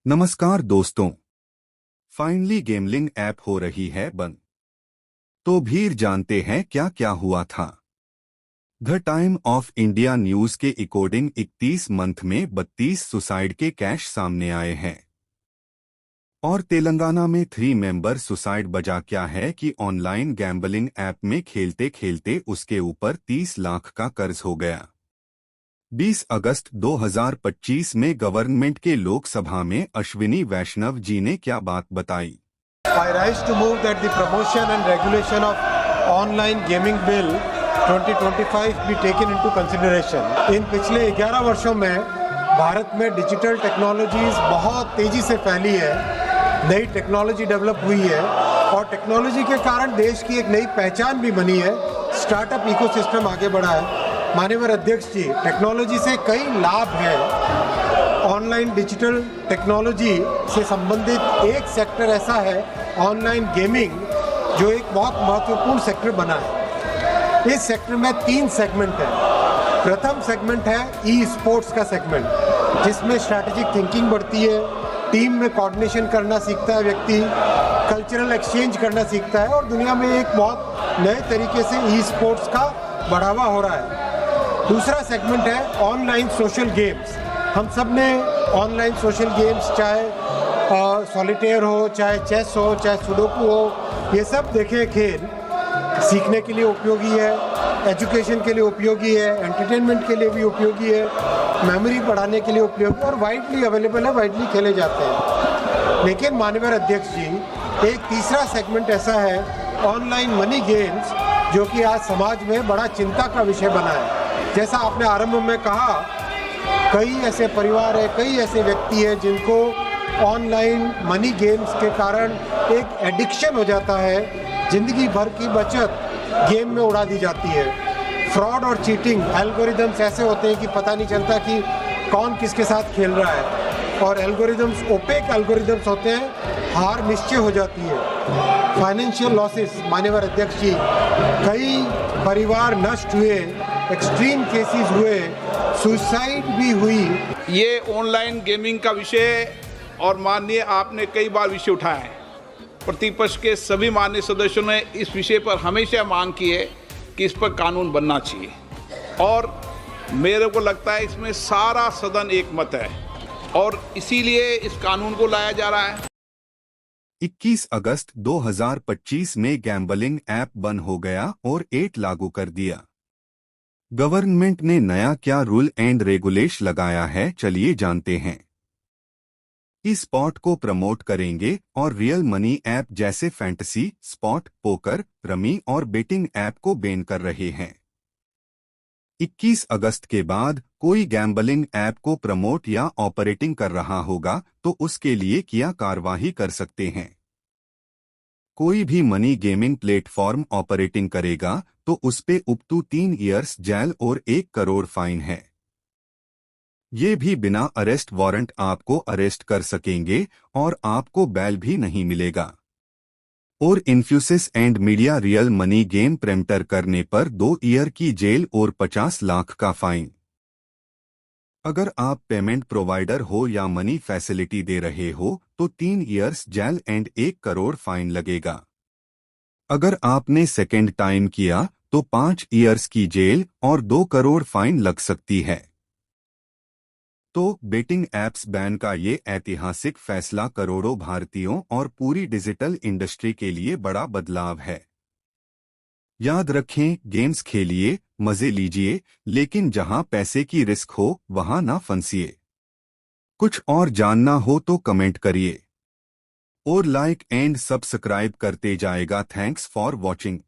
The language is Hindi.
नमस्कार दोस्तों। फाइनली गेमलिंग ऐप हो रही है बंद। तो भीड़ जानते हैं क्या क्या हुआ था। The time of India news के अकॉर्डिंग 31 मंथ में 32 सुसाइड के कैश सामने आए हैं। और तेलंगाना में 3 मेंबर सुसाइड बजा क्या है कि ऑनलाइन गैम्बलिंग ऐप में खेलते खेलते उसके ऊपर 30 लाख का कर्ज हो गया। 20 अगस्त 2025 में गवर्नमेंट के लोकसभा में अश्विनी वैष्णव जी ने क्या बात बताई। I rise to move that the promotion and regulation of online gaming bill 2025 be taken into consideration. इन पिछले 11 वर्षों में भारत में डिजिटल टेक्नोलॉजीज बहुत तेजी से फैली है, नई टेक्नोलॉजी डेवलप हुई है और टेक्नोलॉजी के कारण देश की एक नई पहचान भी बनी है। स्टार्टअप इकोसिस्टम आगे बढ़ा है। माननीय अध्यक्ष जी, टेक्नोलॉजी से कई लाभ हैं। ऑनलाइन डिजिटल टेक्नोलॉजी से संबंधित एक सेक्टर ऐसा है ऑनलाइन गेमिंग, जो एक बहुत महत्वपूर्ण सेक्टर बना है। इस सेक्टर में 3 सेगमेंट हैं। प्रथम सेगमेंट है ई स्पोर्ट्स का सेगमेंट, जिसमें स्ट्रैटेजिक थिंकिंग बढ़ती है, टीम में कोऑर्डिनेशन करना सीखता है व्यक्ति, कल्चरल एक्सचेंज करना सीखता है और दुनिया में एक बहुत नए तरीके से ई स्पोर्ट्स का बढ़ावा हो रहा है। दूसरा सेगमेंट है ऑनलाइन सोशल गेम्स। हम सब ने ऑनलाइन सोशल गेम्स, चाहे सॉलिटेयर हो, चाहे चेस हो, चाहे सुडोकू हो, ये सब देखे खेल सीखने के लिए उपयोगी है, एजुकेशन के लिए उपयोगी है, एंटरटेनमेंट के लिए भी उपयोगी है, मेमोरी बढ़ाने के लिए उपयोगी और वाइडली अवेलेबल है, वाइडली खेले जाते हैं। लेकिन माननीय अध्यक्ष जी, एक तीसरा सेगमेंट ऐसा है ऑनलाइन मनी गेम्स, जो कि आज समाज में बड़ा चिंता का विषय बना है। जैसा आपने आरंभ में कहा, कई ऐसे परिवार है, कई ऐसे व्यक्ति है जिनको ऑनलाइन मनी गेम्स के कारण एक एडिक्शन हो जाता है, जिंदगी भर की बचत गेम में उड़ा दी जाती है। फ्रॉड और चीटिंग एल्गोरिदम्स ऐसे होते हैं कि पता नहीं चलता कि कौन किसके साथ खेल रहा है और एल्गोरिदम्स ओपेक एल्गोरिदम्स होते हैं, हार निश्चय हो जाती है। फाइनेंशियल लॉसेस, माननीय अध्यक्ष जी, कई परिवार नष्ट हुए, एक्सट्रीम केसेस हुए, सुसाइड भी हुई। ये ऑनलाइन गेमिंग का विषय और माननीय आपने कई बार विषय उठाया है। प्रतिपक्ष के सभी माननीय सदस्यों ने इस विषय पर हमेशा मांग की है कि इस पर कानून बनना चाहिए और मेरे को लगता है इसमें सारा सदन एक मत है और इसीलिए इस कानून को लाया जा रहा है। 21 अगस्त 2025 में गैम्बलिंग ऐप बंद हो गया और 8 लागू कर दिया। गवर्नमेंट ने नया क्या रूल एंड रेगुलेशन लगाया है, चलिए जानते हैं। इस स्पॉट को प्रमोट करेंगे और रियल मनी ऐप जैसे फैंटेसी, स्पॉट, पोकर, रमी और बेटिंग ऐप को बैन कर रहे हैं। 21 अगस्त के बाद कोई गैम्बलिंग ऐप को प्रमोट या ऑपरेटिंग कर रहा होगा तो उसके लिए क्या कार्रवाई कर सकते हैं। कोई भी मनी गेमिंग प्लेटफॉर्म ऑपरेटिंग करेगा तो उस पे अप टू 3 इयर्स जेल और 1 करोड़ फाइन है। ये भी बिना अरेस्ट वारंट आपको अरेस्ट कर सकेंगे और आपको बैल भी नहीं मिलेगा। और इन्फ्यूसिस and media real money game प्रेम्प्टर करने पर 2 ईयर की जेल और 50 लाख का फाइन। अगर आप पेमेंट प्रोवाइडर हो या मनी फैसिलिटी दे रहे हो तो 3 years jail and 1 crore fine लगेगा। अगर आपने सेकेंड टाइम किया तो 5 इयर्स की जेल और 2 करोड़ फाइन लग सकती है। तो बेटिंग एप्स बैन का ये ऐतिहासिक फैसला करोड़ों भारतीयों और पूरी डिजिटल इंडस्ट्री के लिए बड़ा बदलाव है। याद रखें, गेम्स खेलिए, मजे लीजिए, लेकिन जहां पैसे की रिस्क हो वहां ना फंसिए। कुछ और जानना हो तो कमेंट करिए और लाइक एंड सब्सक्राइब करते जाएगा। Thanks for watching.